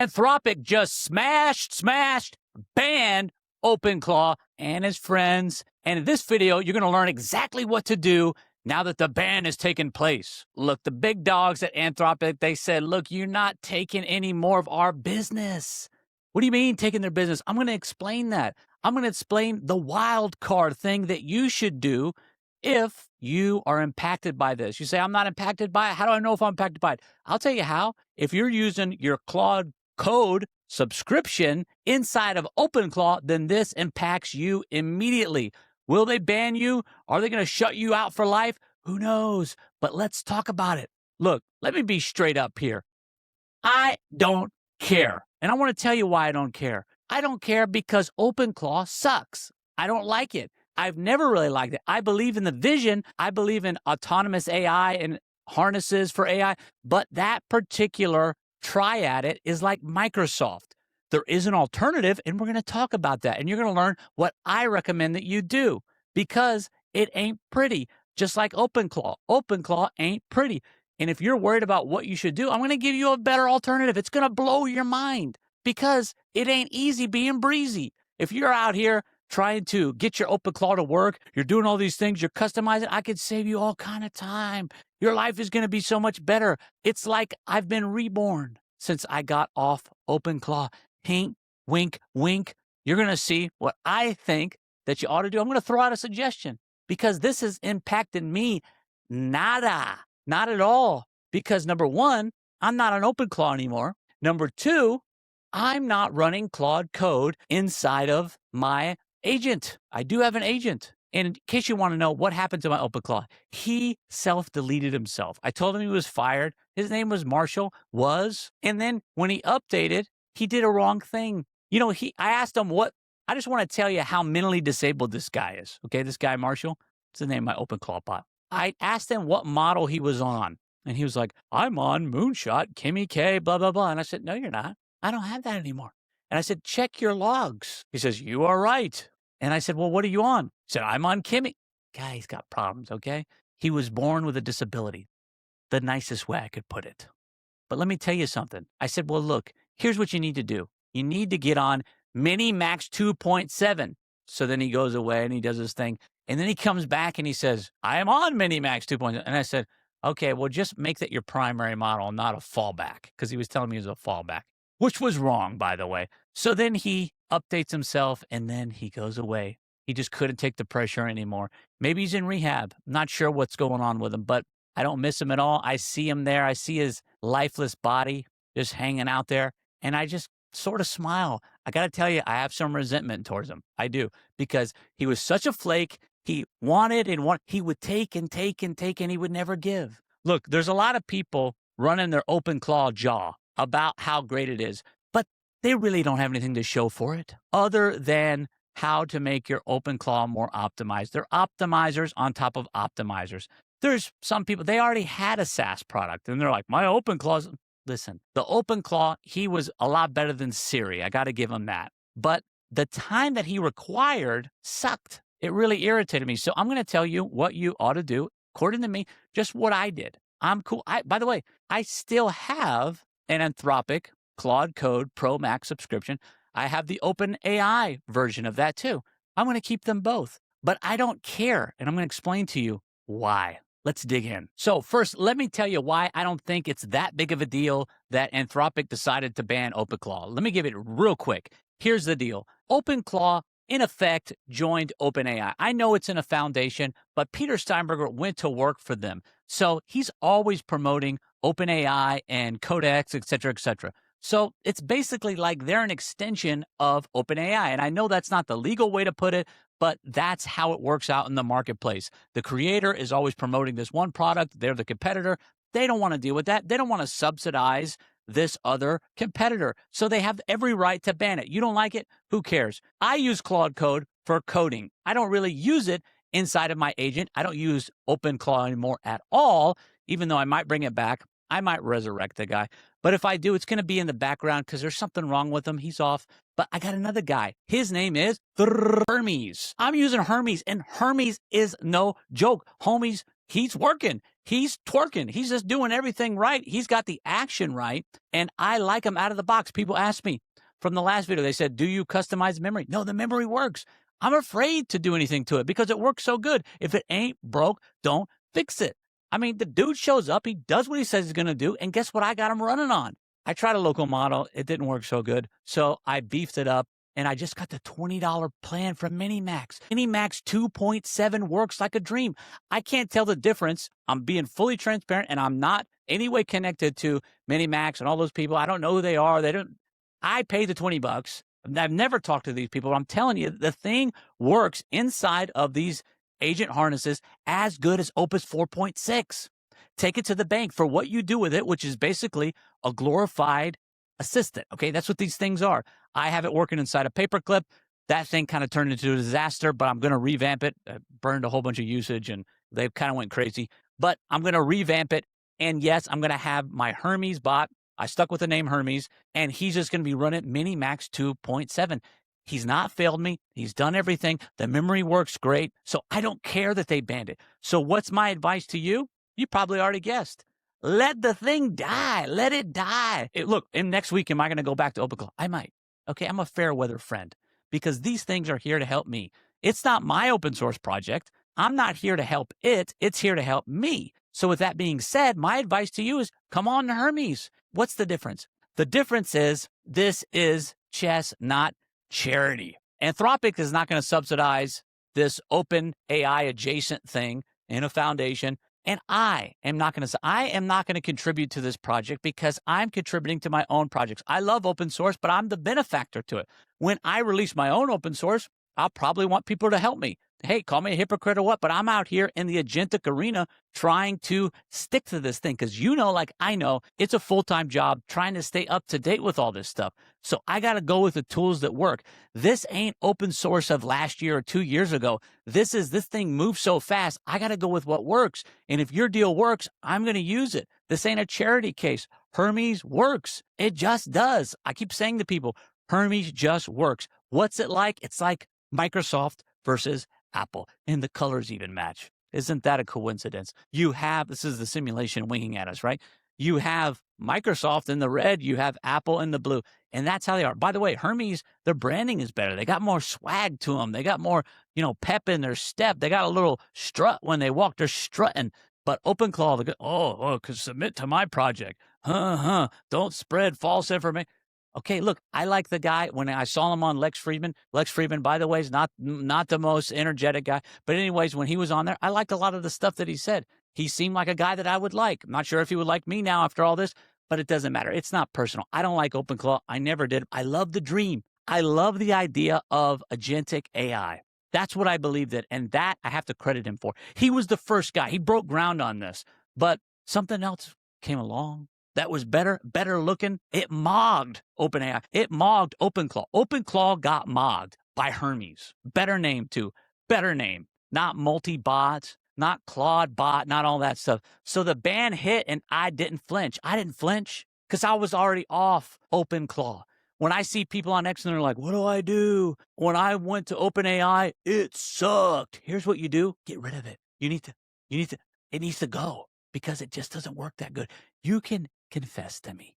Anthropic just smashed, banned OpenClaw and his friends. And in this video, you're going to learn exactly what to do now that the ban has taken place. Look, the big dogs at Anthropic, they said, look, you're not taking any more of our business. What do you mean taking their business? I'm going to explain that. I'm going to explain the wild card thing that you should do if you are impacted by this. You say, I'm not impacted by it. How do I know if I'm impacted by it? I'll tell you how. If you're using your Claude Code subscription inside of OpenClaw, then this impacts you immediately. Will they ban you? Are they going to shut you out for life? Who knows? But let's talk about it. Look, let me be straight up here. I don't care. And I want to tell you why I don't care. I don't care because OpenClaw sucks. I don't like it. I've never really liked it. I believe in the vision. I believe in autonomous AI and harnesses for AI. But that particular try at it is like Microsoft. There is an alternative, and we're going to talk about that. And you're going to learn what I recommend that you do because it ain't pretty, just like OpenClaw. OpenClaw ain't pretty. And if you're worried about what you should do, I'm going to give you a better alternative. It's going to blow your mind because it ain't easy being breezy. If you're out here trying to get your OpenClaw to work, you're doing all these things, you're customizing, I could save you all kind of time. Your life is going to be so much better. It's like I've been reborn since I got off OpenClaw. Hink, wink, wink. You're going to see what I think that you ought to do. I'm going to throw out a suggestion because this has impacted me nada, not at all. Because number one, I'm not on OpenClaw anymore. Number two, I'm not running Claude Code inside of my agent. I do have an agent. And in case you want to know what happened to my OpenClaw, he self-deleted himself. I told him he was fired. His name was Marshall, and then when he updated, he did a wrong thing. You know, I asked him I just want to tell you how mentally disabled this guy is. Okay, this guy, Marshall, it's the name of my OpenClaw bot. I asked him what model he was on. And he was like, I'm on Moonshot, Kimmy K, blah, blah, blah. And I said, no, you're not. I don't have that anymore. And I said, check your logs. He says, you are right. And I said, well, what are you on? He said, I'm on Kimmy. Guy's got problems, okay? He was born with a disability, the nicest way I could put it. But let me tell you something. I said, well, look, here's what you need to do. You need to get on MiniMax 2.7. So then he goes away and he does his thing. And then he comes back and he says, I am on MiniMax 2.7. And I said, okay, well, just make that your primary model, not a fallback. Because he was telling me it was a fallback, which was wrong, by the way. So then he updates himself and then he goes away. He just couldn't take the pressure anymore. Maybe he's in rehab. I'm not sure what's going on with him, but I don't miss him at all. I see him there. I see his lifeless body just hanging out there. And I just sort of smile. I got to tell you, I have some resentment towards him. I do, because he was such a flake. He wanted and he would take and take and take, and he would never give. Look, there's a lot of people running their OpenClaw jaw about how great it is, but they really don't have anything to show for it other than how to make your OpenClaw more optimized. They're optimizers on top of optimizers. There's some people, they already had a SaaS product, and they're like, my OpenClaw's... Listen, the OpenClaw, he was a lot better than Siri. I got to give him that. But the time that he required sucked. It really irritated me. So I'm going to tell you what you ought to do, according to me, just what I did. I'm cool. By the way, I still have an Anthropic Claude Code Pro Max subscription. I have the OpenAI version of that too. I'm going to keep them both. But I don't care, and I'm going to explain to you why. Let's dig in. So first, let me tell you why I don't think it's that big of a deal that Anthropic decided to ban OpenClaw. Let me give it real quick. Here's the deal. OpenClaw, in effect, joined OpenAI. I know it's in a foundation, but Peter Steinberger went to work for them. So he's always promoting OpenAI and Codex, et cetera, et cetera. So it's basically like they're an extension of OpenAI. And I know that's not the legal way to put it, but that's how it works out in the marketplace. The creator is always promoting this one product. They're the competitor. They don't want to deal with that. They don't want to subsidize this other competitor. So they have every right to ban it. You don't like it? Who cares? I use Claude Code for coding. I don't really use it inside of my agent. I don't use OpenClaw anymore at all, even though I might bring it back. I might resurrect the guy. But if I do, it's going to be in the background because there's something wrong with him. He's off. But I got another guy. His name is Hermes. I'm using Hermes, and Hermes is no joke. he's working. He's twerking. He's just doing everything right. He's got the action right. And I like him out of the box. People ask me from the last video, they said, do you customize memory? No, the memory works. I'm afraid to do anything to it because it works so good. If it ain't broke, don't fix it. I mean, the dude shows up, he does what he says he's going to do, and guess what I got him running on? I tried a local model. It didn't work so good, so I beefed it up, and I just got the $20 plan from MiniMax. MiniMax 2.7 works like a dream. I can't tell the difference. I'm being fully transparent, and I'm not any way connected to MiniMax and all those people. I don't know who they are. I paid the $20. I've never talked to these people. I'm telling you, the thing works inside of these agent harnesses as good as Opus 4.6. Take it to the bank for what you do with it, which is basically a glorified assistant. Okay, that's what these things are. I have it working inside a paperclip. That thing kind of turned into a disaster, but I'm going to revamp it. I burned a whole bunch of usage and they kind of went crazy, but I'm going to revamp it. And yes, I'm going to have my Hermes bot. I stuck with the name Hermes, and he's just going to be running MiniMax 2.7. He's not failed me. He's done everything. The memory works great. So I don't care that they banned it. So what's my advice to you? You probably already guessed. Let the thing die. Let it die. Look, next week, am I going to go back to OpenClaw? I might. Okay, I'm a fair weather friend because these things are here to help me. It's not my open source project. I'm not here to help it. It's here to help me. So with that being said, my advice to you is come on to Hermes. What's the difference? The difference is this is chess, not charity. Anthropic is not going to subsidize this OpenAI adjacent thing in a foundation. And I am not going to contribute to this project because I'm contributing to my own projects. I love open source, but I'm the benefactor to it. When I release my own open source, I'll probably want people to help me. Hey, call me a hypocrite or what, but I'm out here in the agentic arena trying to stick to this thing because like I know, it's a full-time job trying to stay up to date with all this stuff. So I got to go with the tools that work. This ain't open source of last year or 2 years ago. This thing moves so fast. I got to go with what works. And if your deal works, I'm going to use it. This ain't a charity case. Hermes works. It just does. I keep saying to people, Hermes just works. What's it like? It's like Microsoft versus Apple, and the colors even match. Isn't that a coincidence? This is the simulation winging at us, right? You have Microsoft in the red, you have Apple in the blue, and that's how they are. By the way, Hermes, their branding is better. They got more swag to them. They got more, pep in their step. They got a little strut when they walk. They're strutting. But OpenClaw, could submit to my project. Don't spread false information. Okay, look, I like the guy. When I saw him on Lex Friedman, by the way, is not the most energetic guy. But anyways, when he was on there, I liked a lot of the stuff that he said. He seemed like a guy that I would like. I'm not sure if he would like me now after all this, but it doesn't matter. It's not personal. I don't like OpenClaw. I never did. I love the dream. I love the idea of agentic AI. That's what I believed in, and that I have to credit him for. He was the first guy. He broke ground on this, but something else came along that was better looking. It mogged OpenAI. It mogged OpenClaw. OpenClaw got mogged by Hermes. Better name too. Better name. Not multi-bots, not Claude bot, not all that stuff. So the ban hit and I didn't flinch. I didn't flinch because I was already off OpenClaw. When I see people on X and they're like, what do I do? When I went to OpenAI, it sucked. Here's what you do. Get rid of it. It needs to go because it just doesn't work that good. You can confess to me.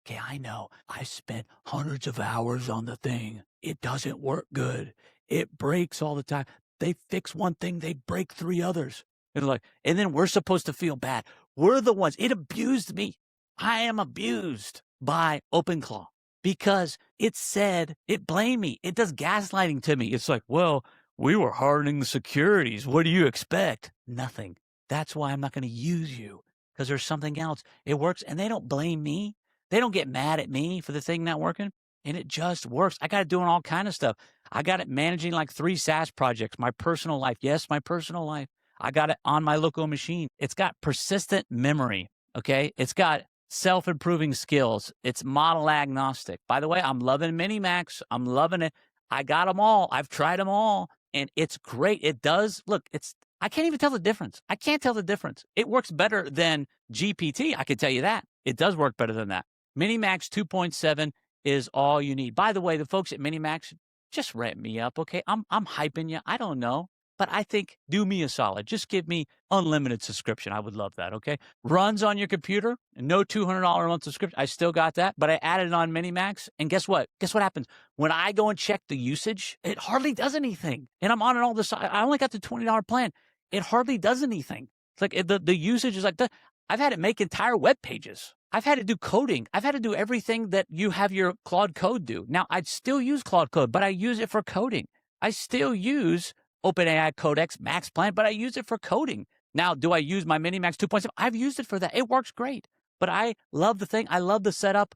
Okay, I know I spent hundreds of hours on the thing. It doesn't work good. It breaks all the time. They fix one thing, they break 3 others. And then we're supposed to feel bad. We're the ones. It abused me. I am abused by OpenClaw because it blamed me. It does gaslighting to me. It's like, well, we were hardening the securities. What do you expect? Nothing. That's why I'm not going to use you. Because there's something else. It works, and they don't blame me. They don't get mad at me for the thing not working, and it just works. I got it doing all kind of stuff. I got it managing like 3 SaaS projects, my personal life. Yes, my personal life. I got it on my local machine. It's got persistent memory, okay? It's got self-improving skills. It's model agnostic. By the way, I'm loving MiniMax. I'm loving it. I got them all. I've tried them all, and it's great. It does. Look, I can't even tell the difference. I can't tell the difference. It works better than GPT. I can tell you that. It does work better than that. MiniMax 2.7 is all you need. By the way, the folks at MiniMax, just ramp me up, okay? I'm hyping you. I don't know. But I think do me a solid. Just give me unlimited subscription. I would love that, okay? Runs on your computer, no $200 a month subscription. I still got that, but I added it on MiniMax. And guess what? Guess what happens? When I go and check the usage, it hardly does anything. And I'm on it all this. I only got the $20 plan. It hardly does anything. It's like the usage is like that. I've had it make entire web pages. I've had to do coding. I've had to do everything that you have your Claude Code do. Now, I still use Claude Code, but I use it for coding. I still use OpenAI Codex Max Plan, but I use it for coding. Now, do I use my MiniMax 2.7? I've used it for that. It works great. But I love the thing. I love the setup.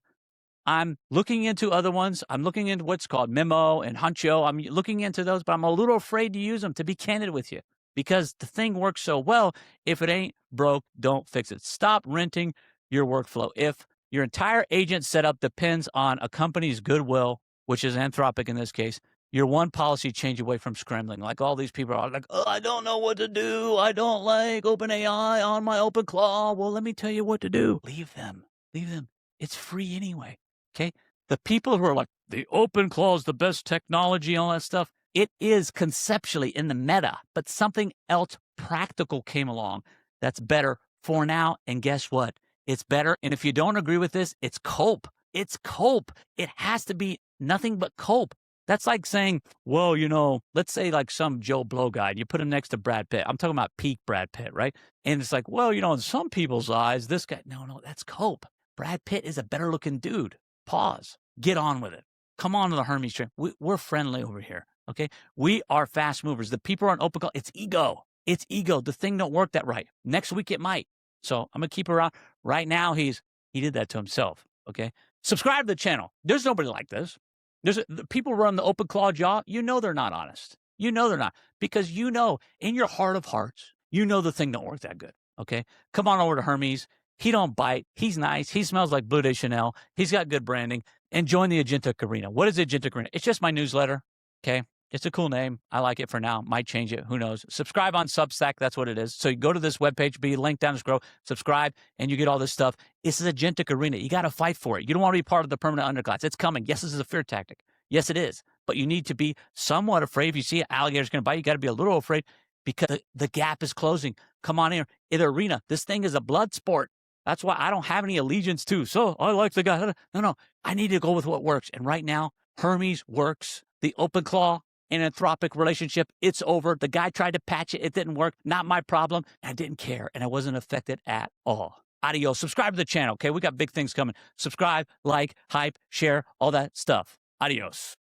I'm looking into other ones. I'm looking into what's called Memo and Huncho. I'm looking into those, but I'm a little afraid to use them, to be candid with you, because the thing works so well. If it ain't broke, don't fix it. Stop renting your workflow. If your entire agent setup depends on a company's goodwill, which is Anthropic in this case, you're one policy change away from scrambling. Like all these people are like, oh, I don't know what to do. I don't like OpenAI on my OpenClaw. Well, let me tell you what to do. Leave them. Leave them. It's free anyway. Okay? The people who are like, the OpenClaw is the best technology, all that stuff. It is conceptually in the meta, but something else practical came along that's better for now. And guess what? It's better. And if you don't agree with this, it's cope. It's cope. It has to be nothing but cope. That's like saying, well, you know, let's say like some Joe Blow guy, and you put him next to Brad Pitt. I'm talking about peak Brad Pitt, right? And it's like, well, you know, in some people's eyes, this guy, no, that's cope. Brad Pitt is a better looking dude. Pause. Get on with it. Come on to the Hermes train. We're friendly over here, okay? We are fast movers. The people on OpenClaw, it's ego. It's ego. The thing don't work that right. Next week it might. So I'm going to keep around. Right now, he did that to himself, okay? Subscribe to the channel. There's nobody like this. The people run the OpenClaw jaw. You know they're not honest. You know they're not. Because you know, in your heart of hearts, you know the thing don't work that good, okay? Come on over to Hermes. He don't bite. He's nice. He smells like Bleu de Chanel. He's got good branding. And join the Agentic Arena. What is the Agentic Arena? It's just my newsletter, okay? It's a cool name. I like it for now. Might change it. Who knows? Subscribe on Substack. That's what it is. So you go to this webpage, be linked down the scroll, subscribe, and you get all this stuff. It's an Agentic Arena. You got to fight for it. You don't want to be part of the permanent underclass. It's coming. Yes, this is a fear tactic. Yes, it is. But you need to be somewhat afraid. If you see an alligator's going to bite, you got to be a little afraid because the gap is closing. Come on in the arena. This thing is a blood sport. That's why I don't have any allegiance to. So I like the guy. No. I need to go with what works. And right now, Hermes works. The OpenClaw and Anthropic relationship, it's over. The guy tried to patch it. It didn't work. Not my problem. I didn't care. And I wasn't affected at all. Adios. Subscribe to the channel, okay? We got big things coming. Subscribe, like, hype, share, all that stuff. Adios.